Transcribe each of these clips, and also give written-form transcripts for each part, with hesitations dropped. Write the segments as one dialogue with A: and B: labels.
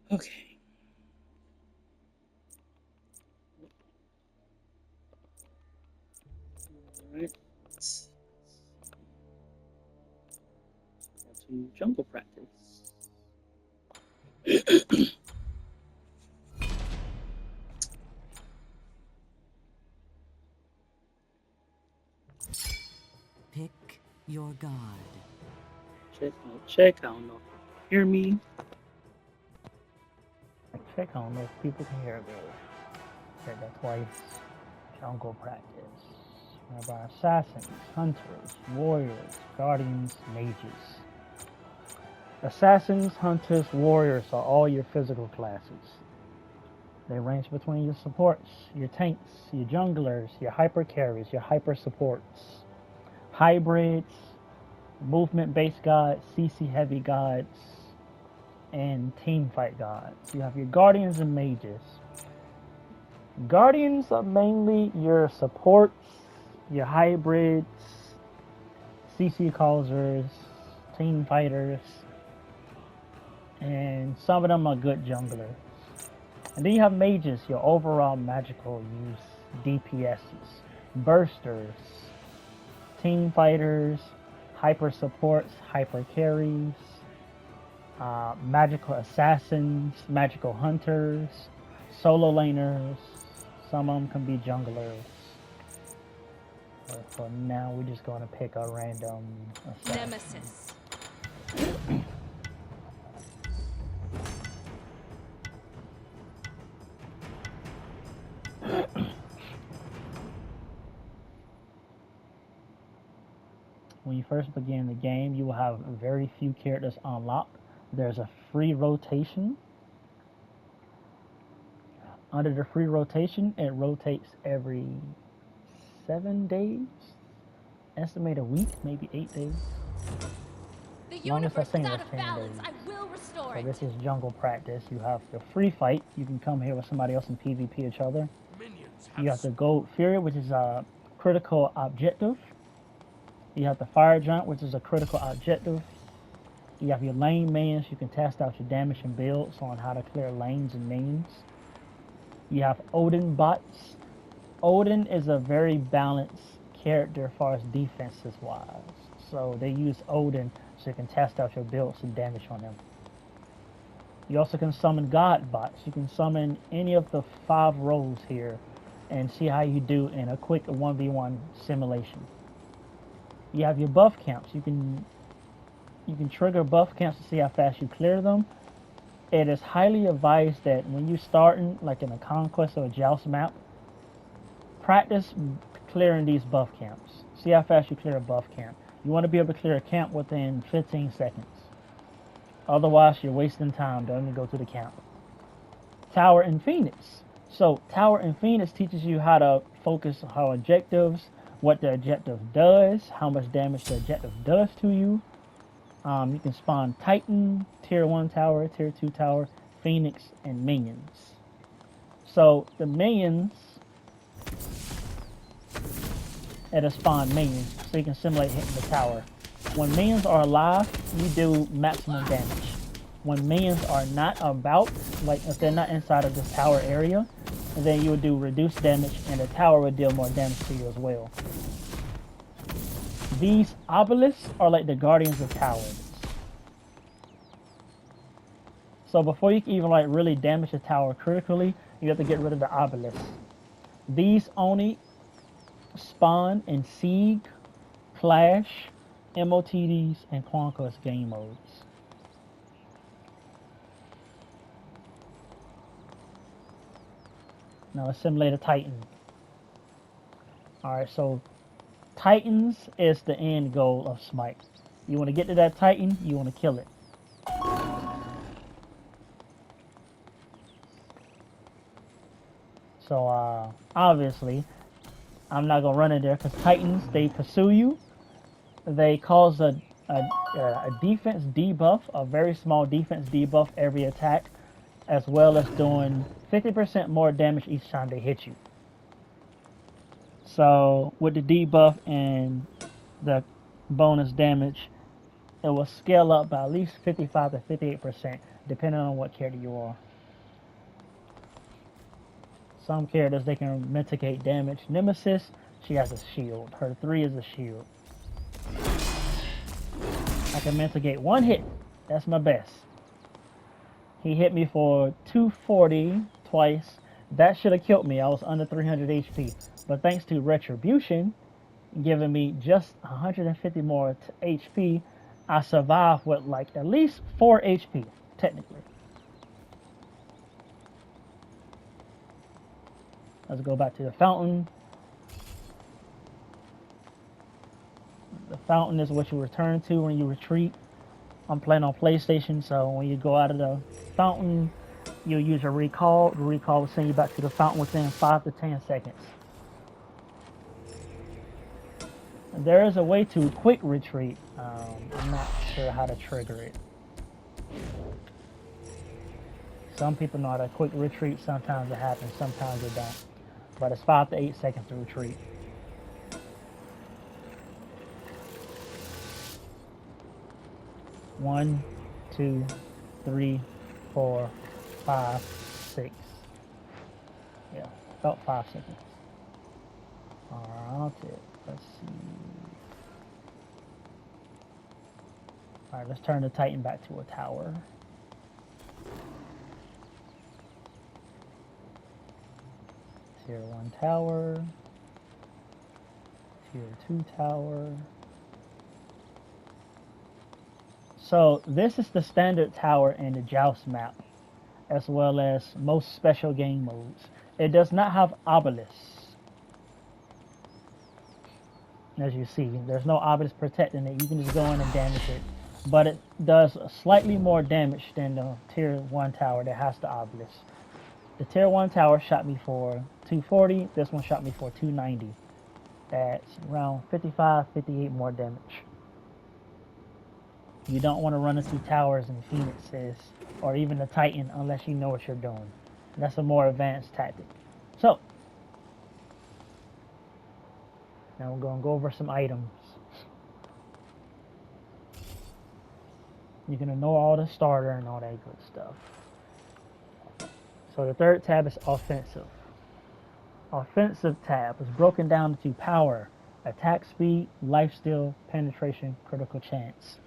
A: Okay. Alright. Let's go to jungle practice.
B: Pick your god.
A: Check, check. I don't know if you can hear me. Check. I don't know if people can hear me. Okay, that's why it's jungle practice. Remember, assassins, hunters, warriors, guardians, mages. Assassins, hunters, warriors are all your physical classes. They range between your supports, your tanks, your junglers, your hyper carries, your hyper supports, hybrids, movement based gods, CC heavy gods, and team fight gods. You have your guardians and mages. Guardians are mainly your supports, your hybrids, CC causers, team fighters, and some of them are good junglers. And then you have mages, your overall magical use DPSs, bursters, team fighters, hyper supports, hyper carries, magical assassins, magical hunters, solo laners. Some of them can be junglers. But for now, we're just going to pick a random assassin.
C: Nemesis.
A: When you first begin the game, you will have very few characters unlocked. There's a free rotation. Under the free rotation, it rotates every 7 days. Estimate a week, maybe 8 days.
C: The
A: Longest I've
C: universe
A: seen
C: is
A: was
C: out of
A: 10
C: balance.
A: days.
C: I will restore
A: So
C: it.
A: this is jungle practice. You have the free fight. You can come here with somebody else and PvP each other. You have the Gold Fury, which is a critical objective. You have the Fire Giant, which is a critical objective. You have your lane minions. You can test out your damage and builds on how to clear lanes and minions. You have Odin bots. Odin is a very balanced character as far as defenses wise. So they use Odin so you can test out your builds and damage on him. You also can summon God bots. You can summon any of the 5 roles here and see how you do in a quick 1v1 simulation. You have your buff camps. You can trigger buff camps to see how fast you clear them. It is highly advised that when you're starting, like in a conquest or a joust map, practice clearing these buff camps. See how fast you clear a buff camp. You want to be able to clear a camp within 15 seconds. Otherwise, you're wasting time. Don't even go to the camp. Tower and Phoenix. So, Tower and Phoenix teaches you how to focus on objectives, what the objective does, how much damage the objective does to you. You can spawn Titan, Tier 1 Tower, Tier 2 Tower, Phoenix, and minions. So, the minions, it'll spawn minions, so you can simulate hitting the tower. When minions are alive, you do maximum damage. When minions are not about, like if they're not inside of this tower area, then you would do reduced damage and the tower would deal more damage to you as well. These obelisks are like the guardians of towers. So before you can even like really damage the tower critically, you have to get rid of the obelisks. These only spawn in Siege, Clash, MOTDs, and Conquest game modes. Now let's simulate a Titan. Alright, so Titans is the end goal of Smite. You want to get to that Titan, you want to kill it. So obviously, I'm not going to run in there because Titans, they pursue you. They cause a defense debuff, a very small defense debuff every attack, as well as doing 50% more damage each time they hit you. So with the debuff and the bonus damage, it will scale up by at least 55 to 58%, depending on what character you are. Some characters, they can mitigate damage. Nemesis, she has a shield. Her 3 is a shield. I can mitigate 1 hit. That's my best. He hit me for 240 twice. That should have killed me. I was under 300 HP. But thanks to Retribution, giving me just 150 more HP, I survived with like at least 4 HP, technically. Let's go back to the fountain. The fountain is what you return to when you retreat. I'm playing on PlayStation, so when you go out of the fountain, you'll use a recall. The recall will send you back to the fountain within 5 to 10 seconds. And there is a way to quick retreat. I'm not sure how to trigger it. Some people know how to quick retreat. Sometimes it happens, sometimes it don't. But it's 5 to 8 seconds to retreat. One, 2, 3, 4, 5, 6. Yeah, about 5 seconds. Alright, let's see. Alright, let's turn the Titan back to a tower. Tier 1 tower. Tier 2 tower. So this is the standard tower in the Joust map, as well as most special game modes. It does not have obelisks. As you see, there's no obelisk protecting it. You can just go in and damage it. But it does slightly more damage than the tier 1 tower that has the obelisk. The tier 1 tower shot me for 240. This one shot me for 290. That's around 55, 58 more damage. You don't want to run into towers and phoenixes, or even the Titan, unless you know what you're doing. That's a more advanced tactic. So, now we're going to go over some items. You can ignore all the starter and all that good stuff. So the third tab is offensive. Offensive tab is broken down into power, attack speed, lifesteal, penetration, critical chance.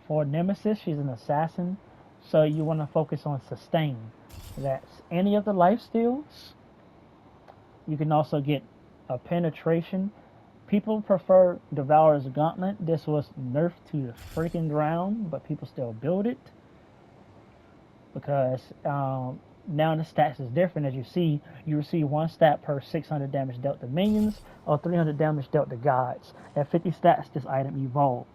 A: For Nemesis, she's an assassin, so you want to focus on sustain. That's any of the lifesteals. You can also get a penetration. People prefer Devourer's Gauntlet. This was nerfed to the freaking ground, but people still build it. Because now the stats is different. As you see, you receive 1 stat per 600 damage dealt to minions, or 300 damage dealt to gods. At 50 stats, this item evolves.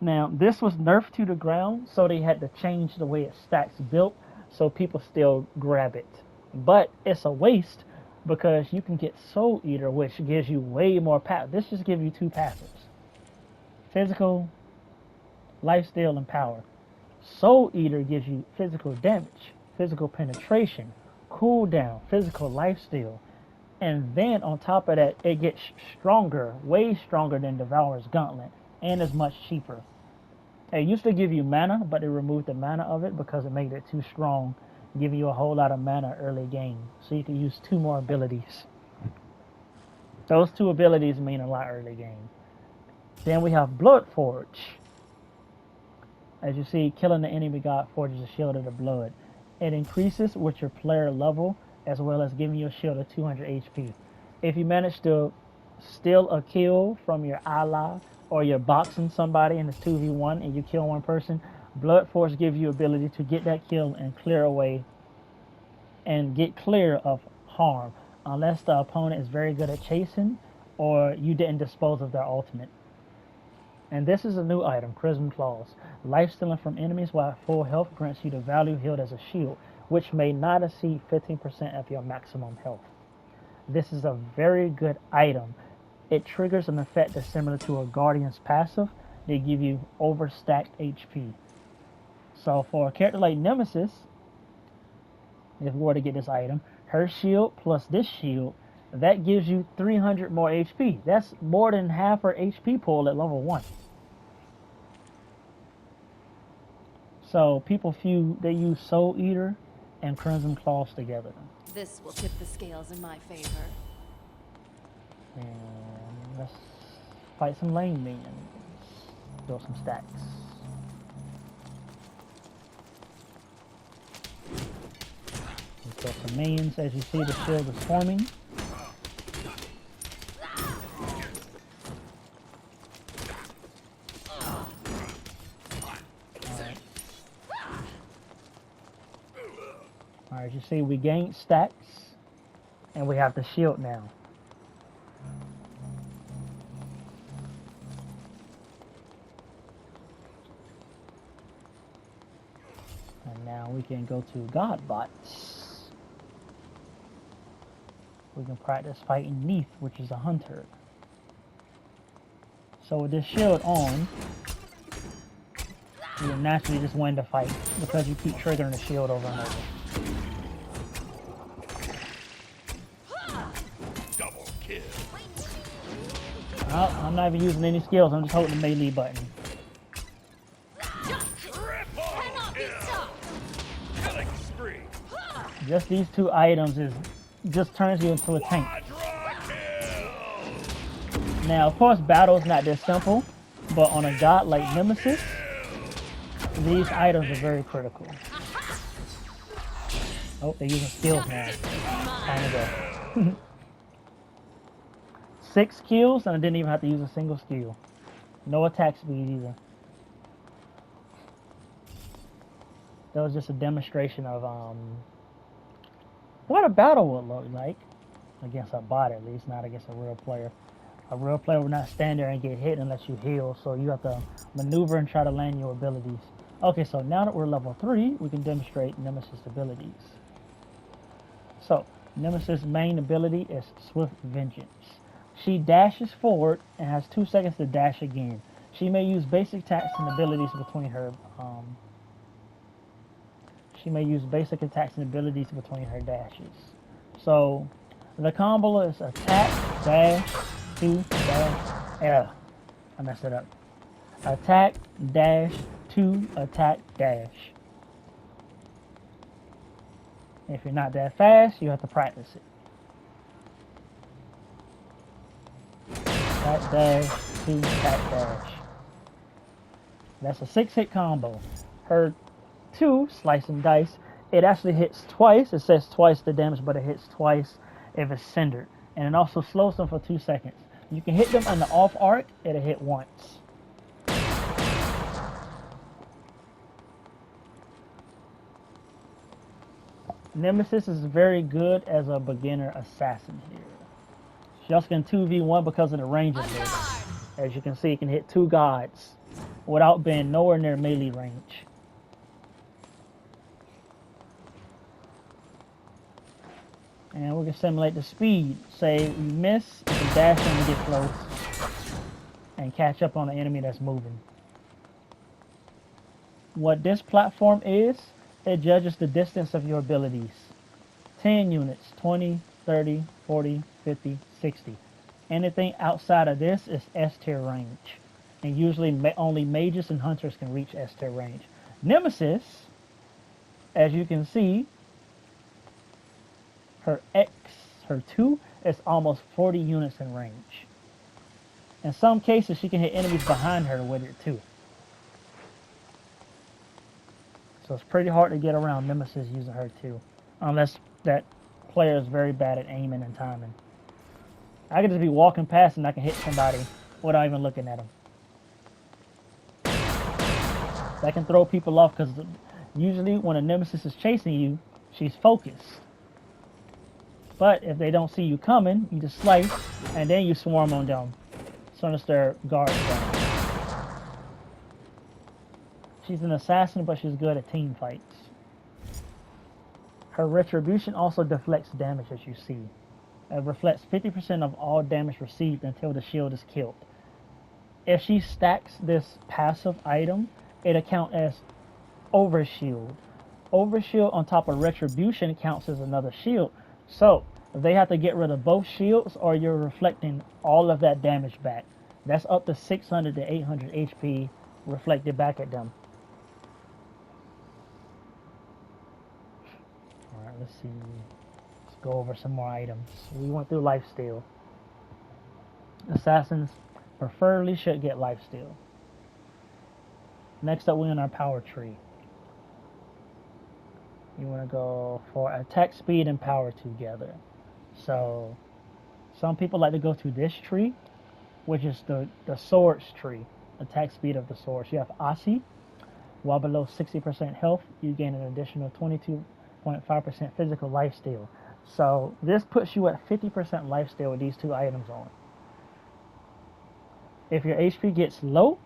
A: Now, this was nerfed to the ground, so they had to change the way it stacks built, so people still grab it. But it's a waste, because you can get Soul Eater, which gives you way more power. This just gives you 2 passives. Physical, lifesteal, and power. Soul Eater gives you physical damage, physical penetration, cooldown, physical lifesteal. And then on top of that, it gets stronger, way stronger than Devourer's Gauntlet, and is much cheaper. It used to give you mana, but they removed the mana of it because it made it too strong, giving you a whole lot of mana early game. So you can use 2 more abilities. Those 2 abilities mean a lot early game. Then we have Blood Forge. As you see, killing the enemy god forges a shield of the blood. It increases with your player level, as well as giving you a shield of 200 HP. If you manage to steal a kill from your ally, or you're boxing somebody and it's 2v1 and you kill one person, Blood Force gives you ability to get that kill and clear away and get clear of harm, unless the opponent is very good at chasing or you didn't dispose of their ultimate. And this is a new item, Crimson Claws. Life stealing from enemies while at full health grants you the value healed as a shield, which may not exceed 15% of your maximum health. This is a very good item. It triggers an effect that's similar to a Guardian's passive. They give you overstacked HP. So for a character like Nemesis, if we were to get this item, her shield plus this shield, that gives you 300 more HP. That's more than half her HP pool at level 1. So people they use Soul Eater and Crimson Claws together.
C: This will tip the scales in my favor.
A: And let's fight some lane minions. Build some stacks. Build some minions. As you see, the shield is forming. Alright, you see we gained stacks and we have the shield now. And now we can go to God bots. We can practice fighting Neath, which is a hunter. So with this shield on, you naturally just win the fight because you keep triggering the shield over and over. I'm not even using any skills, I'm just holding the melee button. Just these two items just turns you into a tank. Now, of course, battle's not this simple, but on a god like Nemesis, these items are very critical. Oh, they're using skills now. Time to go. 6 kills, and I didn't even have to use a single skill. No attack speed either. That was just a demonstration of what a battle would look like against a bot, at least, not against a real player. A real player would not stand there and get hit unless you heal, so you have to maneuver and try to land your abilities. Okay, so now that we're level 3, we can demonstrate Nemesis abilities. So, Nemesis' main ability is Swift Vengeance. She dashes forward and has 2 seconds to dash again. She may use basic attacks and abilities between her dashes. So the combo is attack, dash, 2, dash, I messed it up. Attack, dash, 2, attack, dash. If you're not that fast, you have to practice it. Attack, dash, 2, attack, dash. That's a 6-hit combo. Her 2, slice and dice, it actually hits twice. It says twice the damage, but it hits twice if it's centered. And it also slows them for 2 seconds. You can hit them on the off arc, it'll hit once. Nemesis is very good as a beginner assassin here. She also can 2v1 because of the range of it. As you can see, it can hit 2 gods without being nowhere near melee range. And we can simulate the speed. Say you miss, you can dash in and get close and catch up on the enemy that's moving. What this platform is, it judges the distance of your abilities. 10 units, 20, 30, 40, 50, 60. Anything outside of this is S-tier range. And usually only mages and hunters can reach S-tier range. Nemesis, as you can see, her 2, is almost 40 units in range. In some cases, she can hit enemies behind her with it too. So it's pretty hard to get around Nemesis using her too. Unless that player is very bad at aiming and timing. I could just be walking past and I can hit somebody without even looking at them. That can throw people off because usually when a Nemesis is chasing you, she's focused. But if they don't see you coming, you just slice and then you swarm on them as soon as their guard's down. She's an assassin, but she's good at team fights. Her retribution also deflects damage, as you see. It reflects 50% of all damage received until the shield is killed. If she stacks this passive item, it'll count as overshield. Overshield on top of retribution counts as another shield. So they have to get rid of both shields or you're reflecting all of that damage back. That's up to 600 to 800 HP reflected back at them. Let's see. Let's go over some more items. We went through lifesteal. Assassins preferably should get lifesteal. Next up, we're in our power tree. You want to go for attack speed and power together. So, some people like to go to this tree, which is the swords tree. Attack speed of the swords. You have Asi. While below 60% health, you gain an additional 22.5% physical lifesteal. So, this puts you at 50% lifesteal with these two items on. If your HP gets low,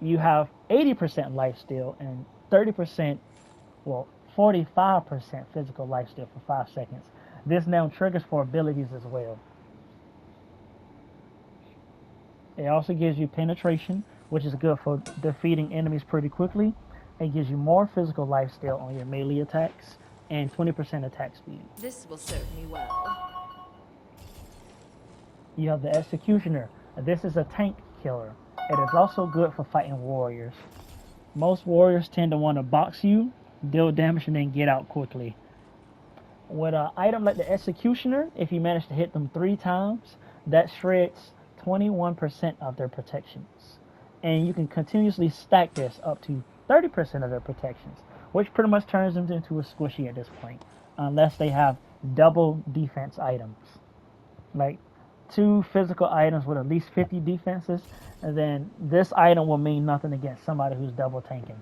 A: you have 80% lifesteal and 30%, well, 45% physical lifesteal for 5 seconds. This now triggers for abilities as well. It also gives you penetration, which is good for defeating enemies pretty quickly. It gives you more physical lifesteal on your melee attacks and 20% attack speed.
C: This will serve me well.
A: You have the Executioner. This is a tank killer. It is also good for fighting warriors. Most warriors tend to want to box you, deal damage, and then get out quickly. With an item like the Executioner, if you manage to hit them 3 times, that shreds 21% of their protections. And you can continuously stack this up to 30% of their protections, which pretty much turns them into a squishy at this point, unless they have double defense items. Like 2 physical items with at least 50 defenses, and then this item will mean nothing against somebody who's double tanking.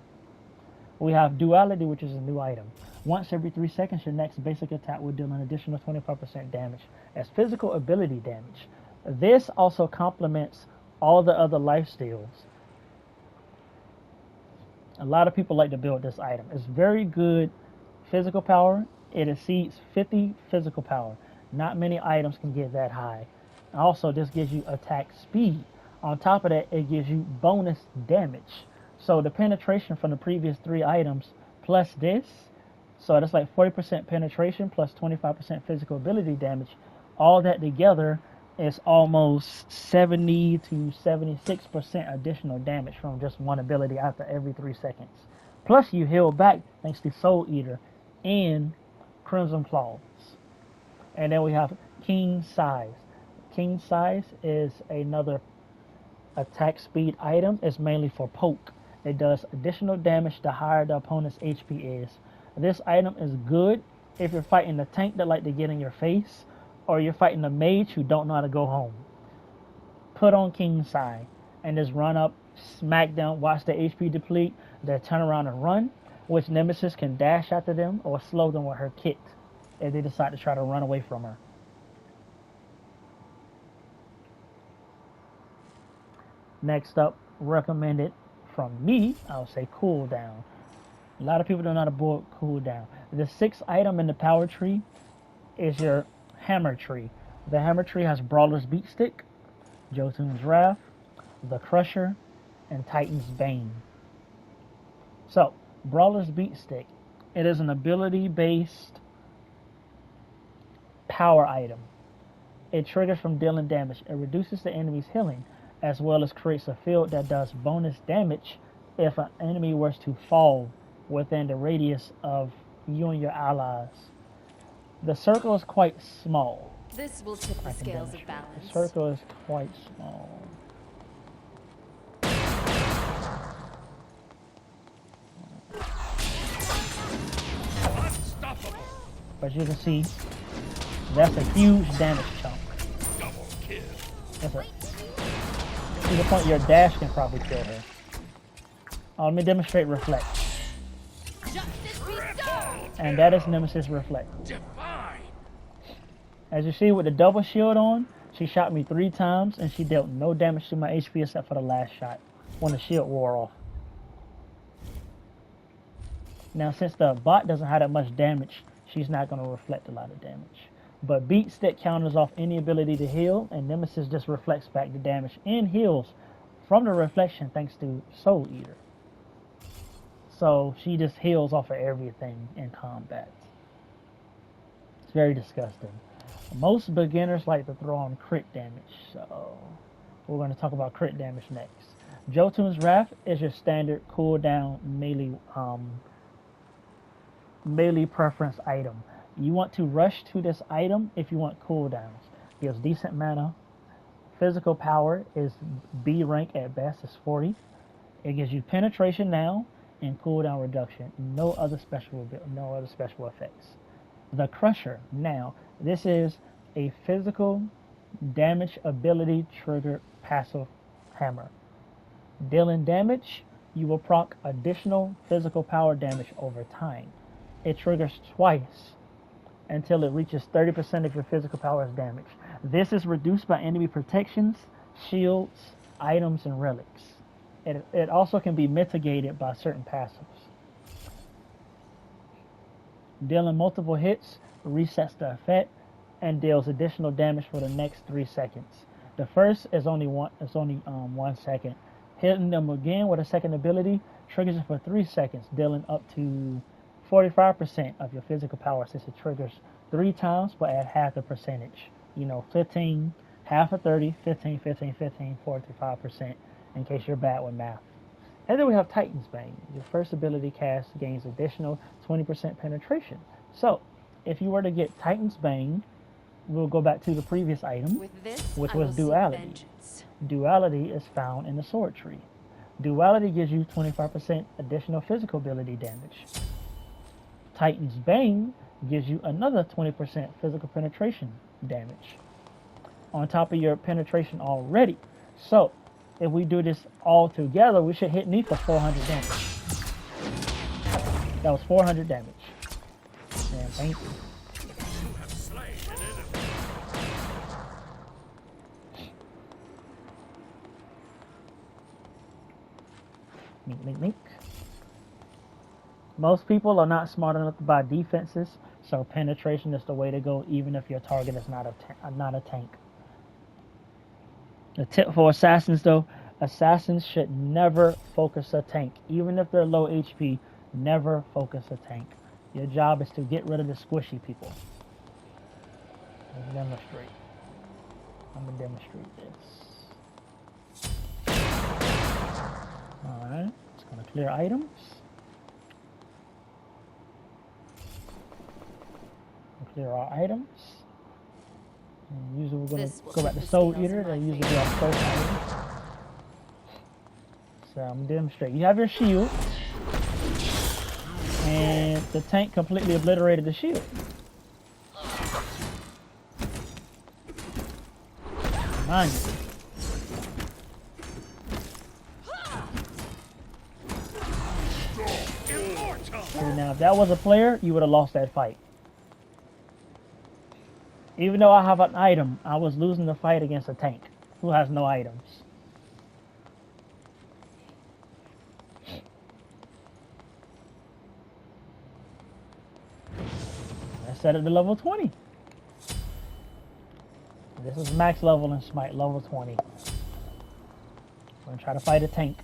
A: We have Duality, which is a new item. Once every 3 seconds, your next basic attack will deal an additional 25% damage as physical ability damage. This also complements all the other lifesteals. A lot of people like to build this item. It's very good physical power. It exceeds 50 physical power. Not many items can get that high. Also, this gives you attack speed. On top of that, it gives you bonus damage. So the penetration from the previous 3 items plus this, so that's like 40% penetration plus 25% physical ability damage. All that together is almost 70 to 76% additional damage from just one ability after every 3 seconds. Plus you heal back thanks to Soul Eater and Crimson Claws. And then we have King Size. King Size is another attack speed item. It's mainly for poke. It does additional damage the higher the opponent's HP is. This item is good if you're fighting a tank that like to get in your face, or you're fighting a mage who don't know how to go home. Put on King Size and just run up, smack them, watch the HP deplete, then turn around and run, which Nemesis can dash after them or slow them with her kit if they decide to try to run away from her. Next up, recommended from me, I'll say cooldown. A lot of people don't know how to build cooldown. The 6th item in the power tree is your hammer tree. The hammer tree has Brawler's Beat Stick, Jotun's Wrath, the Crusher, and Titan's Bane. So, Brawler's Beat Stick, it is an ability-based power item. It triggers from dealing damage. It reduces the enemy's healing, as well as creates a field that does bonus damage if an enemy was to fall within the radius of you and your allies. The circle is quite small.
C: This will tip the scales of balance.
A: The circle is quite small. But you can see, that's a huge damage chunk. That's a, to the point your dash can probably kill her. Let me demonstrate Reflect. And that is Nemesis Reflect. As you see with the double shield on, she shot me 3 times and she dealt no damage to my HP except for the last shot when the shield wore off. Now since the bot doesn't have that much damage, she's not going to reflect a lot of damage. But Beat Stick counters off any ability to heal, and Nemesis just reflects back the damage and heals from the reflection thanks to Soul Eater. So she just heals off of everything in combat. It's very disgusting. Most beginners like to throw on crit damage, so we're going to talk about crit damage next. Jotun's Wrath is your standard cooldown melee preference item. You want to rush to this item if you want cooldowns. Gives decent mana. Physical power is B rank at best, is 40. It gives you penetration now and cooldown reduction. No other special effects. The Crusher. Now, this is a physical damage ability trigger passive hammer. Dealing damage, you will proc additional physical power damage over time. It triggers twice until it reaches 30% of your physical power is damaged. This is reduced by enemy protections, shields, items, and relics. It also can be mitigated by certain passives. Dealing multiple hits resets the effect and deals additional damage for the next 3 seconds. The first is only 1 second. Hitting them again with a second ability triggers it for 3 seconds, dealing up to 45% of your physical power since it triggers 3 times but at half the percentage. 15, half of 30, 15, 15, 15, 45% in case you're bad with math. And then we have Titan's Bane. Your first ability cast gains additional 20% penetration. So, if you were to get Titan's Bane, we'll go back to the previous item, which was Duality. Duality is found in the sword tree. Duality gives you 25% additional physical ability damage. Titan's Bane gives you another 20% physical penetration damage on top of your penetration already. So, if we do this all together, we should hit me for 400 damage. That was 400 damage. And thank you. Mink. Most people are not smart enough to buy defenses, so penetration is the way to go, even if your target is not a tank. The tip for assassins, though, assassins should never focus a tank. Even if they're low HP, never focus a tank. Your job is to get rid of the squishy people. Let's demonstrate. I'm going to demonstrate this. Alright, it's going to clear items. Clear our items. And usually we're going to go back to Soul Eater. That usually be our first item. So I'm going to demonstrate. You have your shield. And the tank completely obliterated the shield. Mind you. Okay, now if that was a player, you would have lost that fight. Even though I have an item, I was losing the fight against a tank who has no items. Let's set it to level 20. This is max level in Smite, level 20. We're going to try to fight a tank.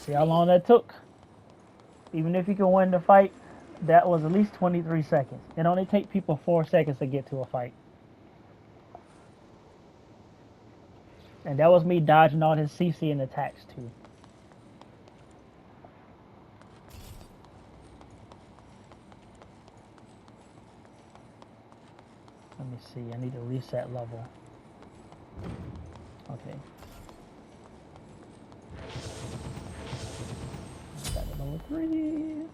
A: See how long that took? Even if you can win the fight, that was at least 23 seconds. It only takes people 4 seconds to get to a fight. And that was me dodging all his CC and attacks too. Let me see, I need to reset level. Okay. Level 3.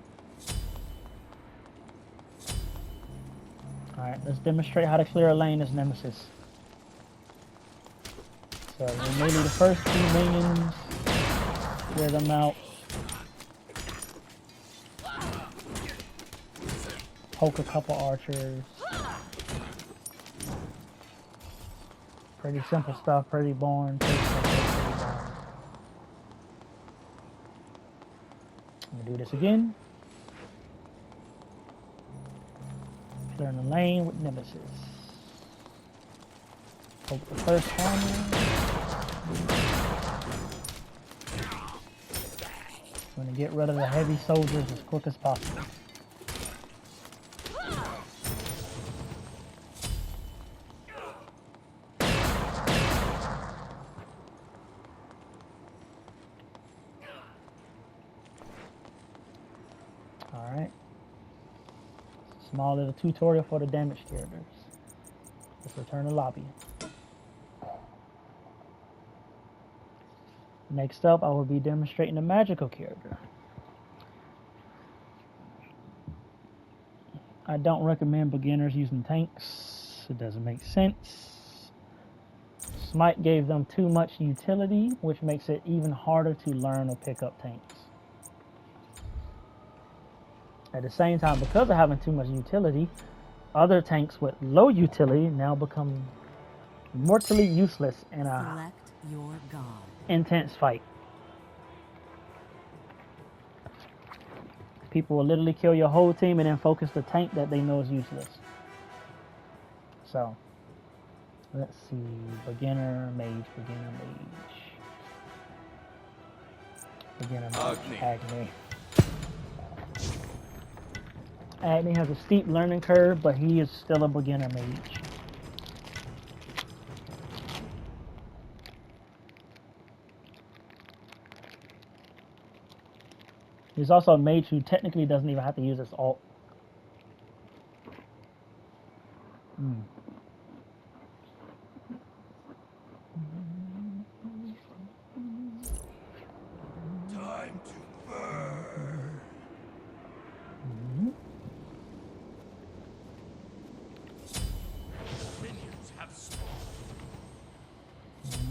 A: Alright, let's demonstrate how to clear a lane as Nemesis. So, we may need the first 2 minions, clear them out. Poke a couple archers. Pretty simple stuff, pretty boring. I'm gonna do this again. Clearing the lane with Nemesis. Poke the first one. I'm gonna get rid of the heavy soldiers as quick as possible. Alright. Small little tutorial for the damaged characters. Let's return to lobby. Next up, I will be demonstrating a magical character. I don't recommend beginners using tanks. It doesn't make sense. Smite gave them too much utility, which makes it even harder to learn or pick up tanks. At the same time, because of having too much utility, other tanks with low utility now become mortally useless in a
B: Select your god.
A: intense fight. People will literally kill your whole team and then focus the tank that they know is useless. So, let's see. Beginner, mage, beginner, mage. Beginner, mage, Agni. Agni has a steep learning curve, but he is still a beginner mage. He's also a mage who technically doesn't even have to use his ult.
D: Time to burn. Minions have spawned.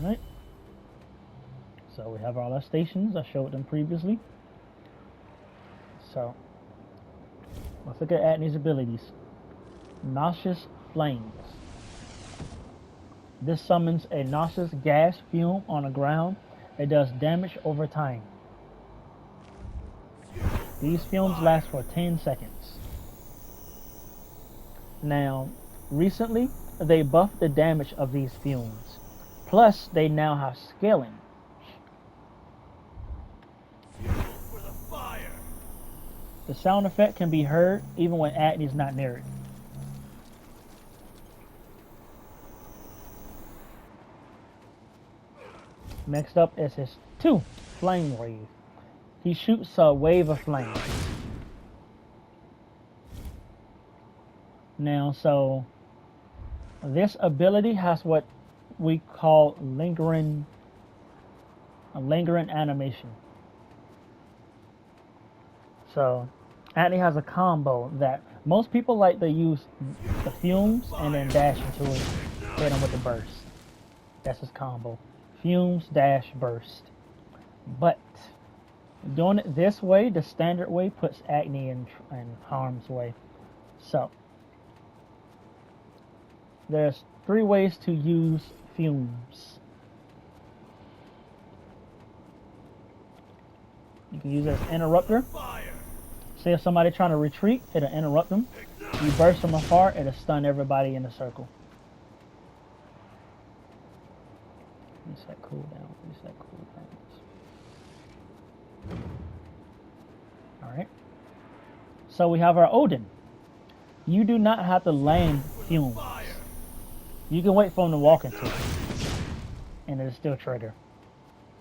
A: Alright. So we have all our stations. I showed them previously. So, let's look at Agni's abilities. Nauseous Flames. This summons a nauseous gas fume on the ground. It does damage over time. These fumes last for 10 seconds. Now, recently, they buffed the damage of these fumes. Plus, they now have scaling. The sound effect can be heard even when Agni is not near it. Next up is his 2, Flame Wave. He shoots a wave of flame. Now, so this ability has what we call a lingering animation. So, Agni has a combo that most people like to use the fumes and then dash into it, hit him with the burst. That's his combo. Fumes, dash, burst. But doing it this way, the standard way, puts Agni in harm's way. So, there's 3 ways to use fumes. You can use it as interrupter. Say if somebody's trying to retreat, it'll interrupt them. You burst from afar, it'll stun everybody in the circle. Reset cooldown. Reset cooldowns. Alright. So we have our Odin. You do not have to land fumes. You can wait for him to walk into it. And it'll still trigger.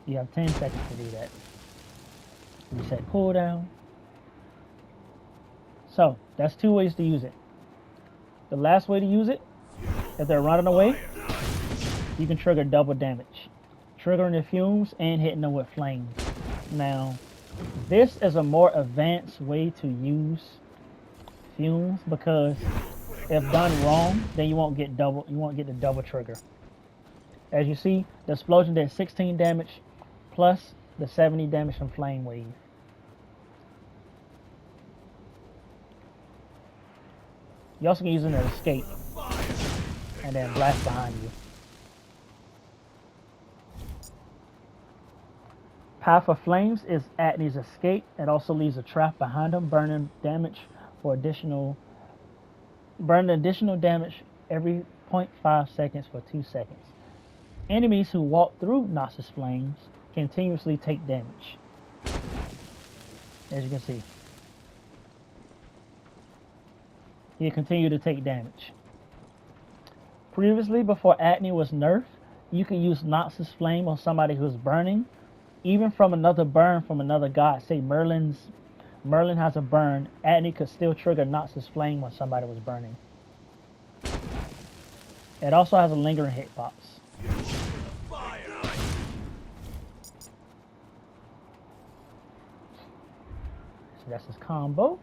A: You have 10 seconds to do that. Reset cooldown. So, that's 2 ways to use it. The last way to use it, if they're running away, you can trigger double damage. Triggering the fumes and hitting them with flames. Now, this is a more advanced way to use fumes because if done wrong, then you won't get the double trigger. As you see, the explosion did 16 damage plus the 70 damage from flame wave. You also can use it as escape and then blast behind you. Path of Flames is Agni's escape. It also leaves a trap behind him, burning additional damage every 0.5 seconds for 2 seconds. Enemies who walk through Noxus flames continuously take damage. As you can see. You continue to take damage. Previously, before Agni was nerfed, you could use Noxus Flame on somebody who's burning, even from another burn from another god. Say Merlin has a burn, Agni could still trigger Noxus Flame when somebody was burning. It also has a lingering hitbox. So that's his combo.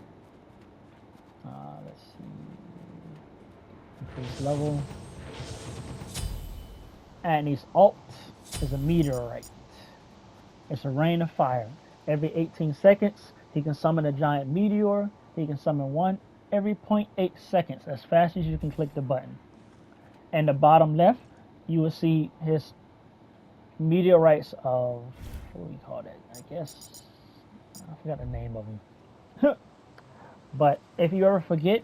A: Let's see. Increase level. Agni's ult is a meteorite. It's a rain of fire. Every 18 seconds, he can summon a giant meteor. He can summon one every 0.8 seconds, as fast as you can click the button. And the bottom left, you will see his meteorites of, what do we call that? I guess, I forgot the name of them. But if you ever forget,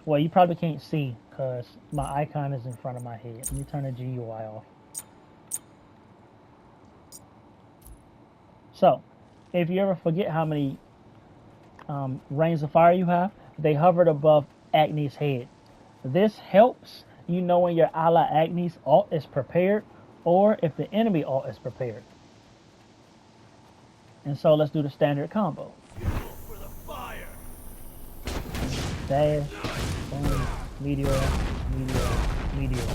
A: well, you probably can't see because my icon is in front of my head. Let me turn the GUI off. So, if you ever forget how many rains of fire you have, they hovered above Agni's head. This helps you know when your ally Agni's ult is prepared or if the enemy ult is prepared. And so let's do the standard combo. Dash, boom, meteor, meteor, meteor.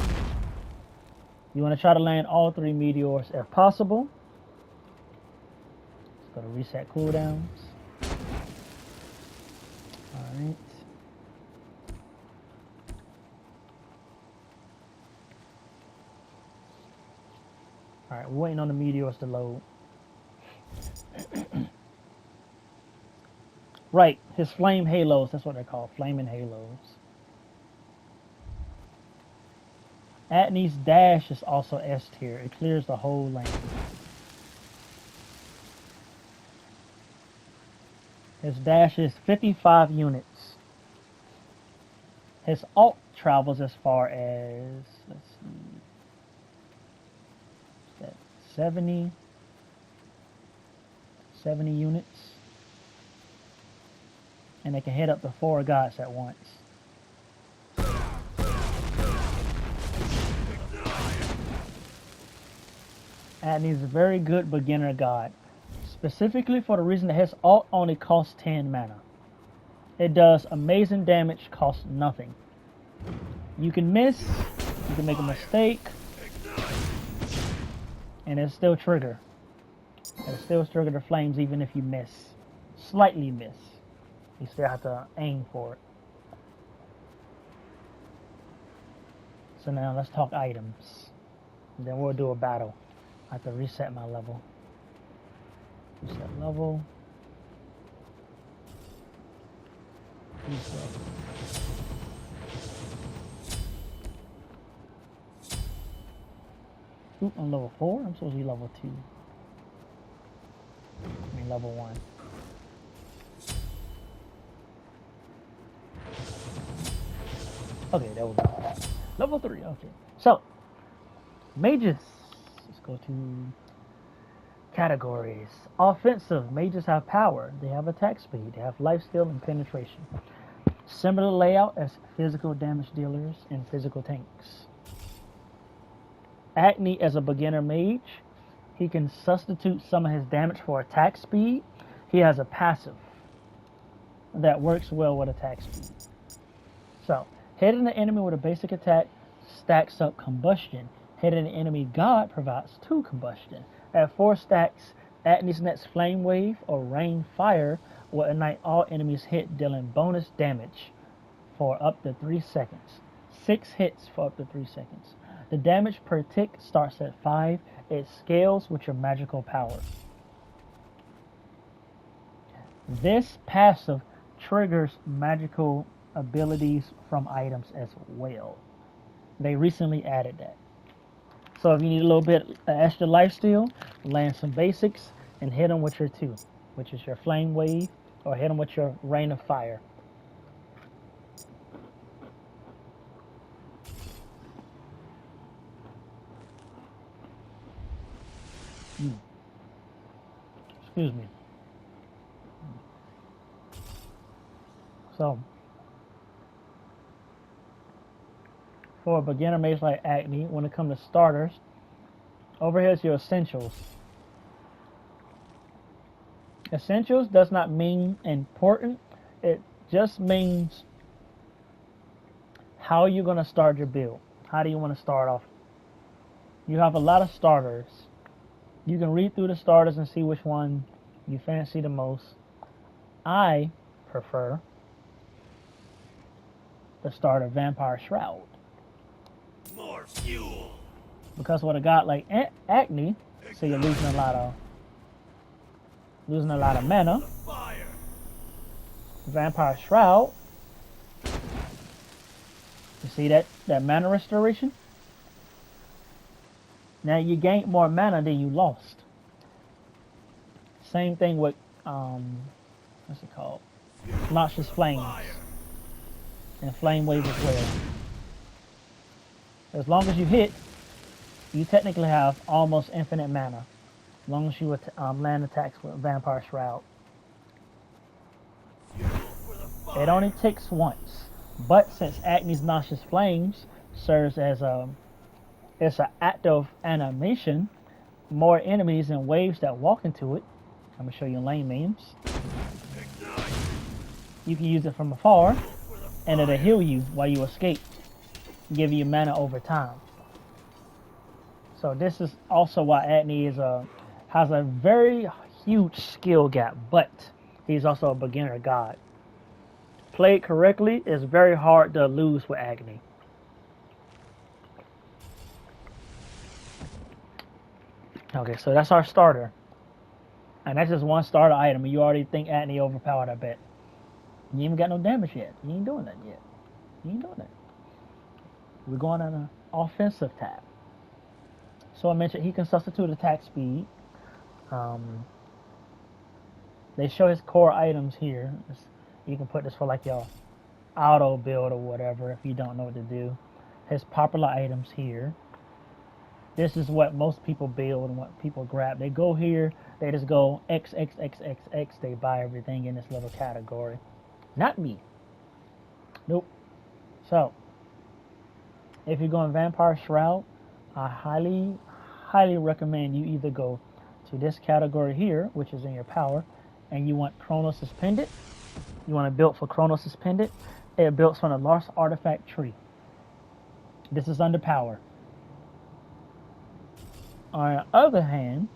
A: You want to try to land all 3 meteors if possible. Let's go to reset cooldowns. Alright. Alright, we're waiting on the meteors to load. Right, his flame halos, that's what they're called, flaming halos. Agni's dash is also S tier. It clears the whole lane. His dash is 55 units. His ult travels as far as, let's see, what's that, 70 units. And they can hit up to 4 gods at once. Agni's a very good beginner god, specifically for the reason that his ult only costs 10 mana. It does amazing damage, costs nothing. You can miss, you can make a mistake, and it'll still trigger. It'll still trigger the flames even if you miss. Slightly miss. You still have to aim for it. So now let's talk items. And then we'll do a battle. I have to reset my level. Reset level. Reset. Oop, I'm level 4? I'm supposed to be level 2. I mean level 1. Okay, that was level 3. Okay, so mages. Let's go to categories. Offensive. Mages have power. They have attack speed. They have lifesteal and penetration. Similar layout as physical damage dealers and physical tanks. Agni as a beginner mage, he can substitute some of his damage for attack speed. He has a passive that works well with attack speed. So, hitting the enemy with a basic attack stacks up combustion. Hitting the enemy god provides 2 combustion. At 4 stacks, Agni's next flame wave or rain fire will ignite all enemies hit, dealing bonus damage for up to 3 seconds. 6 hits for up to 3 seconds. The damage per tick starts at 5. It scales with your magical power. This passive triggers magical abilities from items as well. They recently added that. So if you need a little bit of extra lifesteal, land some basics and hit them with your 2, which is your flame wave, or hit them with your rain of fire. Excuse me. So, for a beginner mage like Acne, when it comes to starters, over here is your essentials. Essentials does not mean important. It just means how you're going to start your build. How do you want to start off? You have a lot of starters. You can read through the starters and see which one you fancy the most. I prefer the starter Vampire Shroud.
D: More fuel.
A: Because with a god like Acne, so you're losing a lot of mana.
D: Fire.
A: Vampire Shroud. You see that mana restoration? Now you gained more mana than you lost. Same thing with what's it called? Noxious Flames. And Flame Wave as well. As long as you hit, you technically have almost infinite mana. As long as you land attacks with Vampire Shroud. It only ticks once. But since Acne's Noxious Flames serves as it's an active animation, more enemies and waves that walk into it. I'm going to show you lane memes. You can use it from afar, and it'll heal you while you escape, give you mana over time. So this is also why Acne has a very huge skill gap, but he's also a beginner god. Played correctly, it's very hard to lose with Acne. Okay, so that's our starter. And that's just one starter item, and you already think Acne overpowered, I bet. You ain't even got no damage yet. You ain't doing that yet. You ain't doing that. We're going on an offensive tab. So I mentioned he can substitute attack speed. They show his core items here. You can put this for like your auto build or whatever if you don't know what to do. His popular items here. This is what most people build and what people grab. They go here, they just go X, X, X, X, X. They buy everything in this little category. Not me. Nope. So, if you're going Vampire Shroud, I highly, highly recommend you either go to this category here, which is in your power, and you want Kronos' Pendant. You want to build for Kronos' Pendant. It builds from the Lost Artifact tree. This is under power. On the other hand,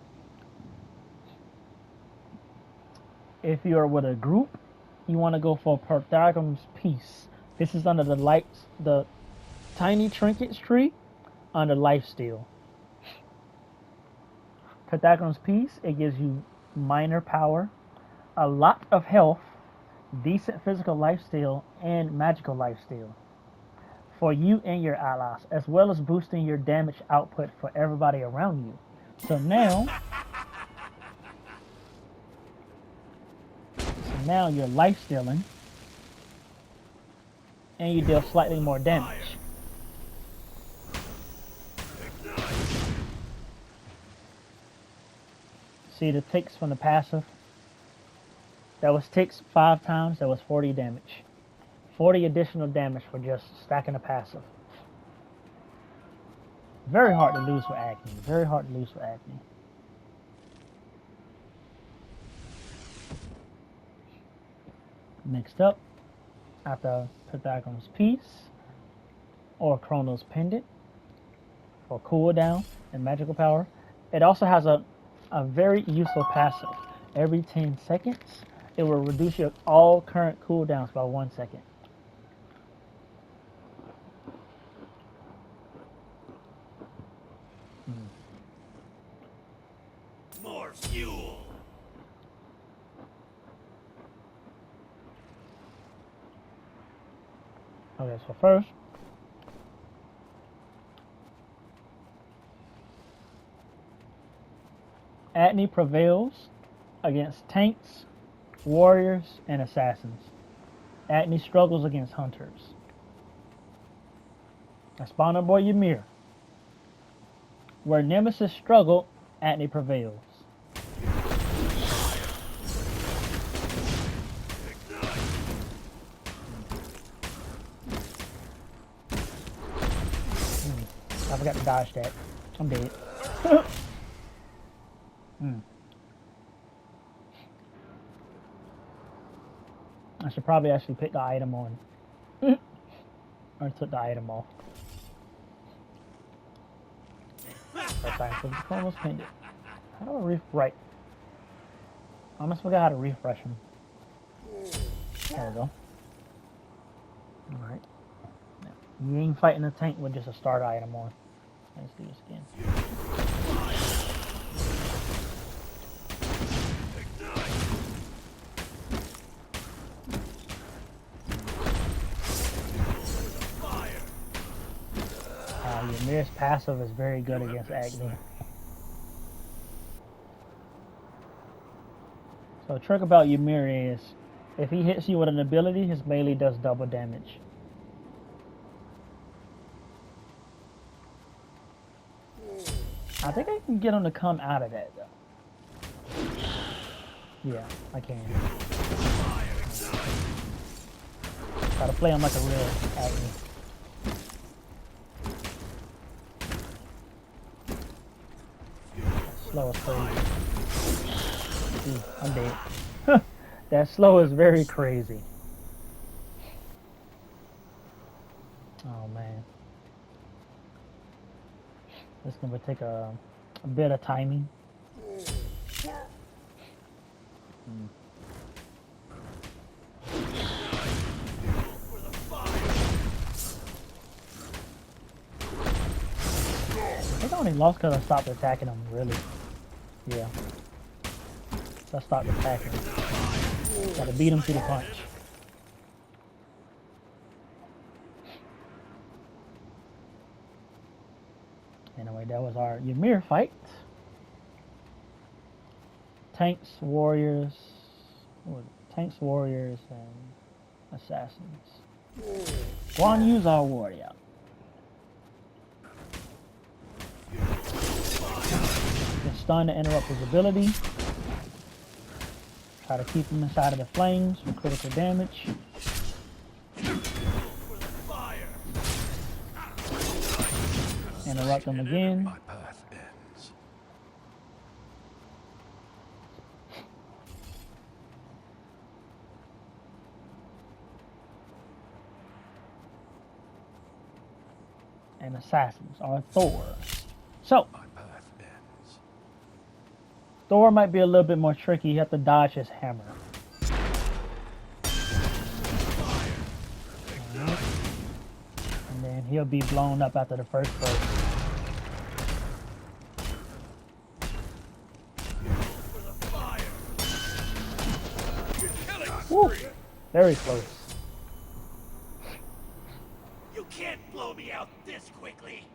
A: if you're with a group, you want to go for Pythagoras Peace. This is under the Tiny Trinkets tree under Lifesteal. Pythagoras Peace, it gives you minor power, a lot of health, decent physical lifesteal, and magical lifesteal for you and your allies, as well as boosting your damage output for everybody around you. So now you're lifestealing, and you deal slightly more damage. See the ticks from the passive? That was ticks 5 times, that was 40 damage. 40 additional damage for just stacking a passive. Very hard to lose with Acne. Very hard to lose with Acne. Next up, after Pythagoras Peace or Kronos Pendant for cooldown and magical power, it also has a very useful passive. Every 10 seconds, it will reduce your all current cooldowns by 1 second.
D: More fuel.
A: Okay, so first, Acne prevails against tanks, warriors, and assassins. Acne struggles against hunters. That's Spawner Boy Ymir. Where Nemesis struggle, Acne prevails. I forgot to dodge that. I'm dead. I should probably actually pick the item on. Or took the item off. That's almost pinned it. How do I right? I almost forgot how to refresh him. There we go. Alright. You ain't fighting a tank with just a starter item on. Let's do this again. Ymir's passive is very good against Agni. So the trick about Ymir is, if he hits you with an ability, his melee does double damage. I think I can get him to come out of that though. Yeah, I can. Gotta play him like a real Agni. Slow is crazy. Ooh, I'm dead. That slow is very crazy. Oh man. This is gonna take a bit of timing. I think I only lost because I stopped attacking him, really. Yeah. So I stopped attacking him. Gotta beat him to the punch. Anyway, that was our Ymir fight. Tanks, warriors, tanks, warriors, and assassins. Guan Yu's our warrior. Get stunned to interrupt his ability. Try to keep him inside of the flames for critical damage. Interrupt him again.
D: My path ends.
A: And assassins are Thor. So,
D: My path ends.
A: Thor might be a little bit more tricky. You have to dodge his hammer. Right. And then he'll be blown up after the first burst. Woo! Very close.
D: You can't blow me out this quickly.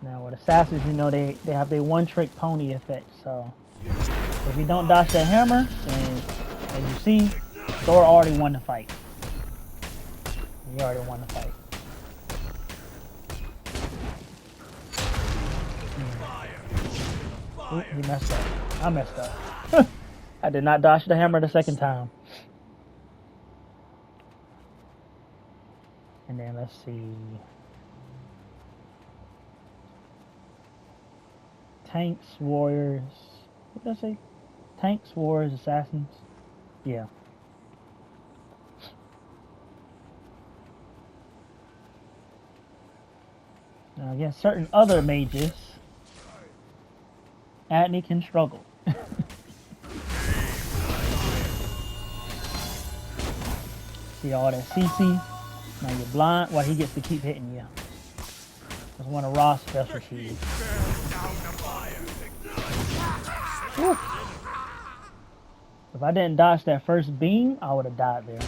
A: Now with assassins, you know, they have their one-trick pony effect. So if you don't dodge that hammer, then as you see, Thor already won the fight. He already won the fight. Ooh, he messed up. I messed up. I did not dodge the hammer the second time. And then let's see. Tanks, warriors. What did I say? Tanks, warriors, assassins. Yeah. Now against certain other mages, Agni can struggle. See all that CC? Now you're blind. Well, he gets to keep hitting you. That's one of Ra's specialties. Whew. If I didn't dodge that first beam, I would have died there.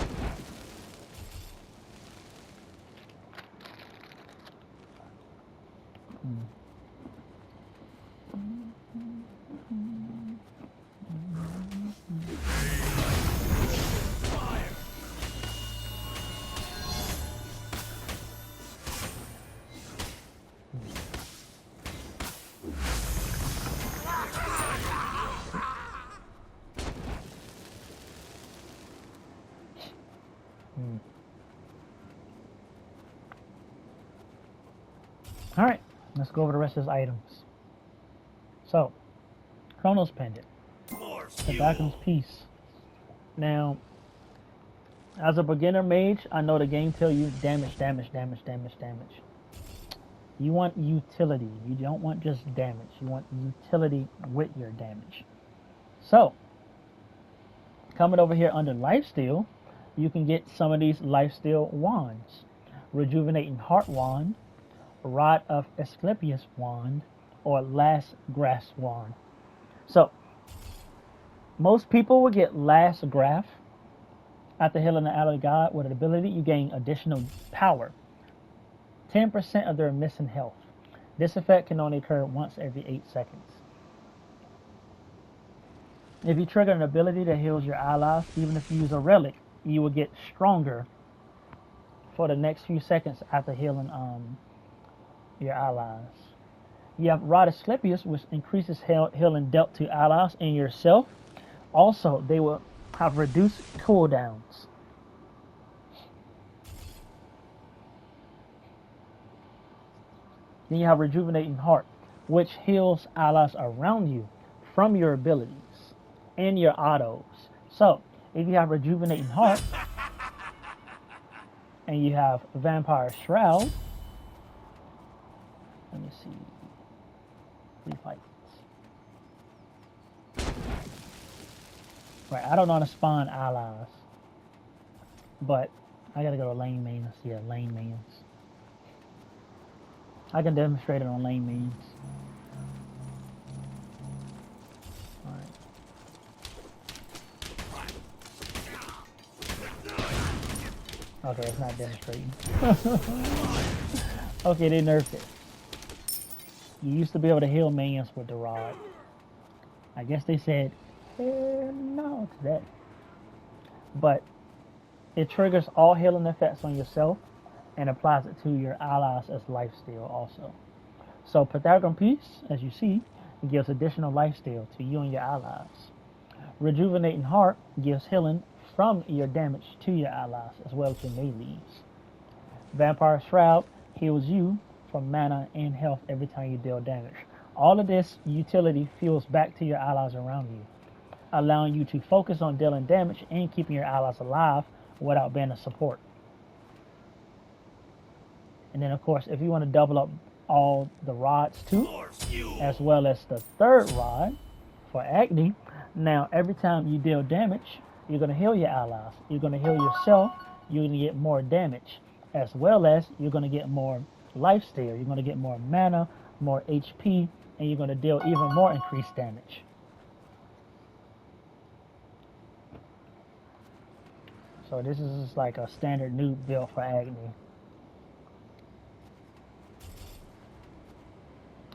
A: Alright, let's go over the rest of his items. So, Chronos Pendant.
D: More
A: The
D: fuel.
A: Backham's Piece. Now, as a beginner mage, I know the game tell you damage, damage, damage, damage, damage. You want utility. You don't want just damage. You want utility with your damage. So, coming over here under Lifesteal, you can get some of these Lifesteal wands. Rejuvenating Heart Wand, Rod of Asclepius Wand, or Last Grasp Wand. So, most people will get Last Grasp after healing the ally god with an ability. You gain additional power, 10% of their missing health. This effect can only occur once every 8 seconds. If you trigger an ability that heals your allies, even if you use a relic, you will get stronger for the next few seconds after healing your allies. You have Rod of Asclepius, which increases healing dealt to allies and yourself. Also, they will have reduced cooldowns. Then you have Rejuvenating Heart, which heals allies around you from your abilities and your autos. So, if you have Rejuvenating Heart and you have Vampire Shroud, let me see, 3 fights. Right, I don't know how to spawn allies, but I gotta go to lane mains. Yeah, lane mains. I can demonstrate it on lane mains. Alright. Okay, it's not demonstrating. Okay, they nerfed it. You used to be able to heal minions with the rod. I guess they said, no to that. But it triggers all healing effects on yourself and applies it to your allies as lifesteal also. So Pythagorean Piece, as you see, gives additional lifesteal to you and your allies. Rejuvenating Heart gives healing from your damage to your allies as well as your melees. Vampire Shroud heals you from mana and health every time you deal damage. All of this utility fuels back to your allies around you, allowing you to focus on dealing damage and keeping your allies alive without being a support. And then of course, if you want to double up all the rods too, as well as the third rod for Agni, now every time you deal damage, you're going to heal your allies, you're going to heal yourself, you're going to get more damage, as well as you're going to get more lifesteal, you're going to get more mana, more HP, and you're going to deal even more increased damage. So this is just like a standard noob build for Agni.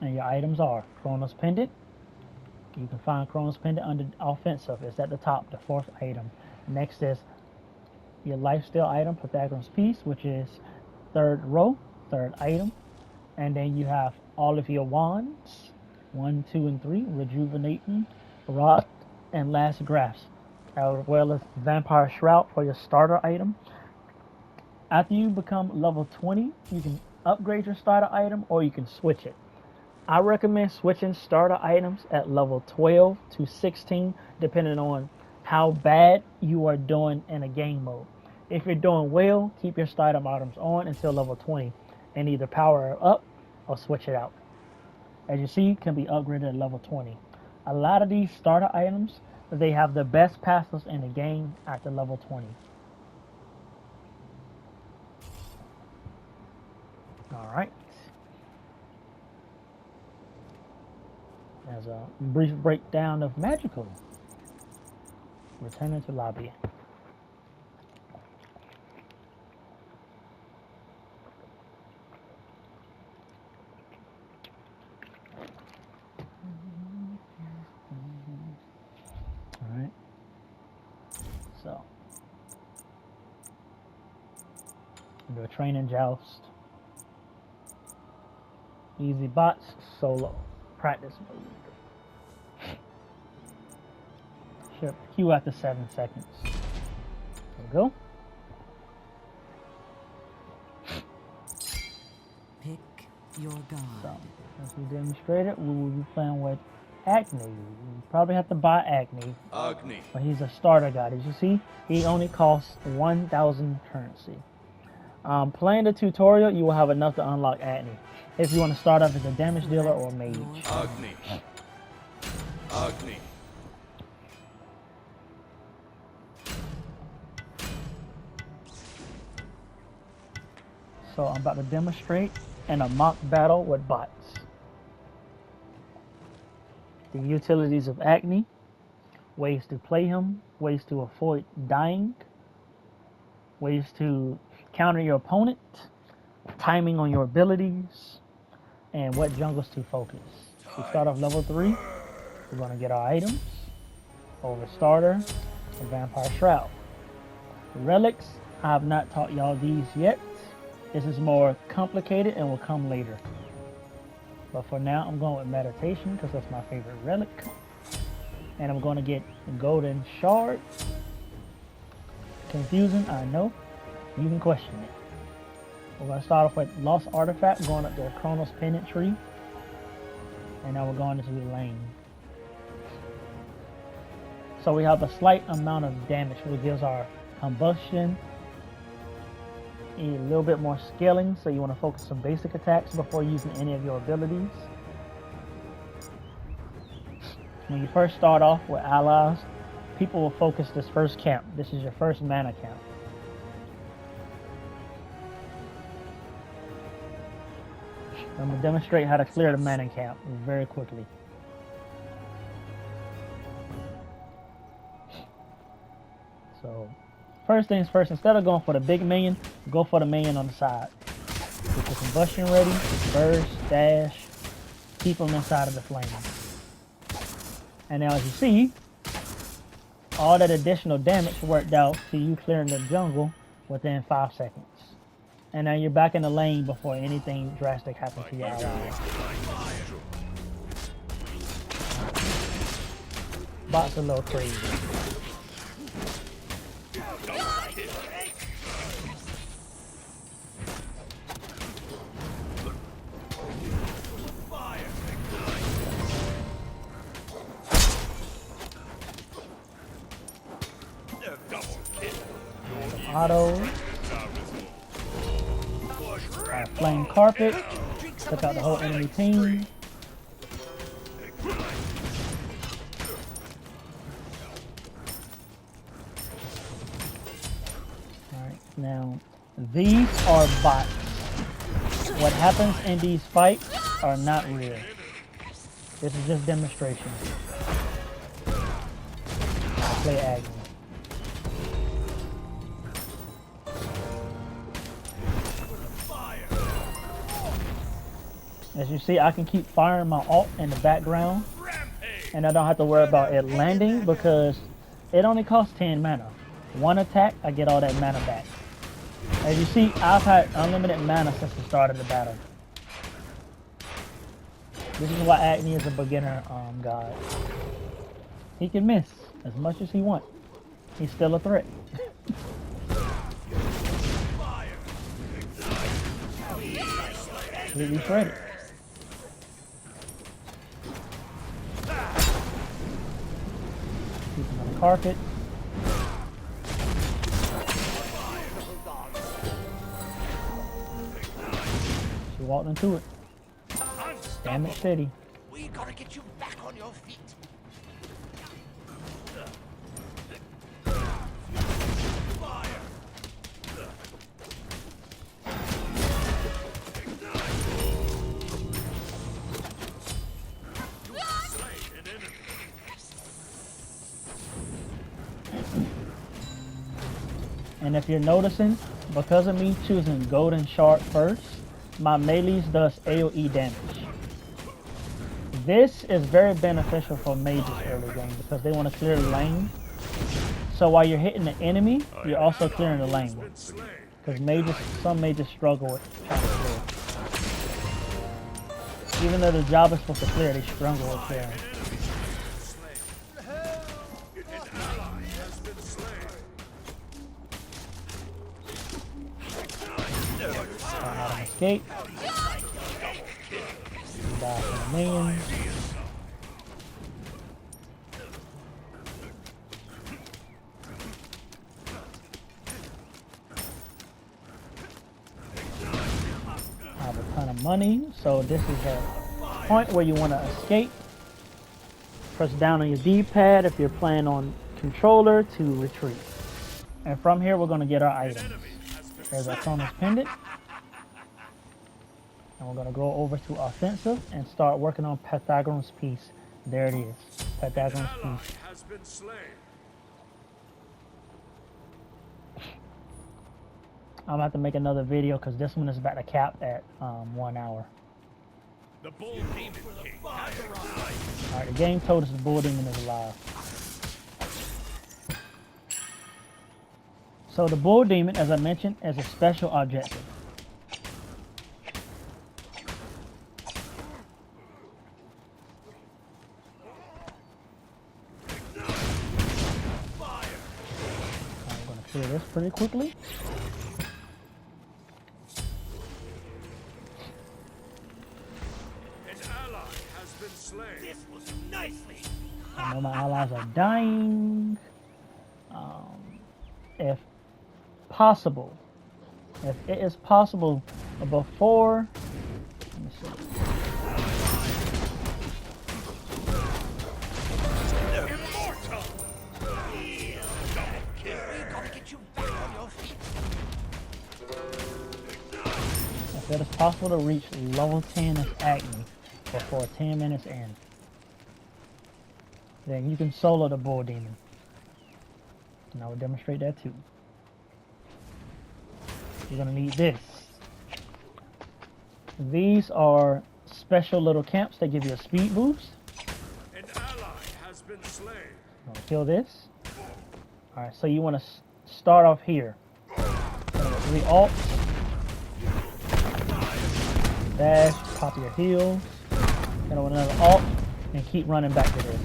A: And your items are Chronos Pendant. You can find Chronos Pendant under Offensive. It's at the top, the 4th item. Next is your Lifesteal item, Pythagorean's Piece, which is 3rd row, 3rd item. And then you have all of your wands, 1, 2, and 3, Rejuvenating, Rod, and Last Grasp, as well as Vampire Shroud for your starter item. After you become level 20, you can upgrade your starter item or you can switch it. I recommend switching starter items at level 12 to 16, depending on how bad you are doing in a game mode. If you're doing well, keep your starter items on until level 20 and either power it up or switch it out. As you see, can be upgraded at level 20. A lot of these starter items, they have the best passives in the game at the level 20. Alright. As a brief breakdown of Magical. Returning to lobby. Alright. So. Do a training joust. Easy bots, solo. Practice mode. Should queue after 7 seconds. There we go.
B: Pick your
A: So,
B: god.
A: as we demonstrated, we will be playing with Acne. You probably have to buy Acne, but he's a starter guy. As you see, he only costs 1,000 currency. Playing the tutorial, you will have enough to unlock Acne. If you want to start off as a damage dealer or mage.
E: Agni.
A: So I'm about to demonstrate in a mock battle with bots. The utilities of Acne, ways to play him, ways to avoid dying, ways to counter your opponent, timing on your abilities, and what jungles to focus. We start off level 3. We're going to get our items, over starter, and vampire shroud. Relics, I have not taught y'all these yet. This is more complicated and will come later. But for now, I'm going with meditation because that's my favorite relic. And I'm going to get golden shard. Confusing, I know. You can question it. We're going to start off with lost artifact, going up to Chronos Pendant Tree. And now we're going into the lane. So we have a slight amount of damage, which gives our combustion a little bit more scaling, so you want to focus on basic attacks before using any of your abilities. When you first start off with allies, people will focus this first camp. This is your first mana camp. I'm going to demonstrate how to clear the mana camp very quickly. So, first things first, instead of going for the big minion, go for the minion on the side. Get your combustion ready, burst, dash, keep them inside of the flame. And now as you see, all that additional damage worked out to you clearing the jungle within 5 seconds. And now you're back in the lane before anything drastic happens to your ally. Bot's a little crazy. Auto. Flame carpet. Took out the whole enemy team. Alright, now these are bots. What happens in these fights are not real. This is just demonstration. I play Agony. As you see, I can keep firing my ult in the background, and I don't have to worry about it landing because it only costs 10 mana. One attack, I get all that mana back. As you see, I've had unlimited mana since the start of the battle. This is why Agni is a beginner god. He can miss as much as he wants. He's still a threat. Completely shredded. Keep him on the carpet. She walked into it. Damage steady.
D: We gotta get you back on your feet.
A: And if you're noticing, because of me choosing Golden Shard first, my melees does AoE damage. This is very beneficial for mages early game because they want to clear the lane. So while you're hitting the enemy, you're also clearing the lane. Because some mages struggle with trying to clear. Even though the job is supposed to clear, they struggle with clearing. Escape. die from the minions. I have a ton of money, so this is a point where you want to escape. Press down on your D-pad if you're playing on controller to retreat. And from here, we're going to get our items. There's our Chronos Pendant. And we're going to go over to Offensive and start working on Pythagoras Piece. There it is. Pythagoras Piece.
D: Has been slain.
A: I'm going to have to make another video because this one is about to cap at 1 hour.
D: The Bull Demon King has arrived.
A: Alright, the game told us the Bull Demon is alive. So the Bull Demon, as I mentioned, is a special objective. I'm going to clear this pretty quickly.
D: This was nicely.
A: I know my allies are dying. If possible, if it is possible, before. Let me see.
D: Immortal. Gotta get you back on your feet.
A: If it is possible to reach level 10 as Acme before 10 minutes in, then you can solo the Bull Demon. And I will demonstrate that too. You're gonna need this. These are special little camps that give you a speed boost.
D: An ally has been slain.
A: I'm gonna kill this. Alright, so you want to start off here. 3 ults. Dash, pop your heals. Then with another ult, and keep running back to this.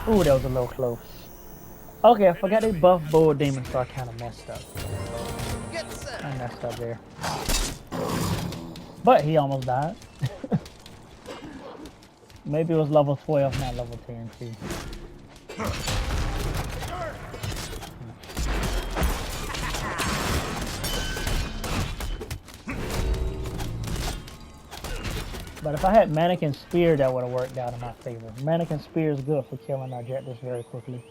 A: Ooh, that was a little close. Okay, I forgot they buffed Bull Demon, so I kind of messed up. I messed up there. But he almost died. Maybe it was level 12, not level 10 too. But if I had Mannequin Spear, that would have worked out in my favor. Mannequin Spear is good for killing objectives very quickly.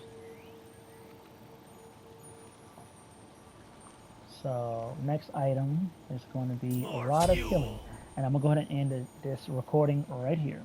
A: So, next item is going to be a Rod of Killing. And I'm going to go ahead and end this recording right here.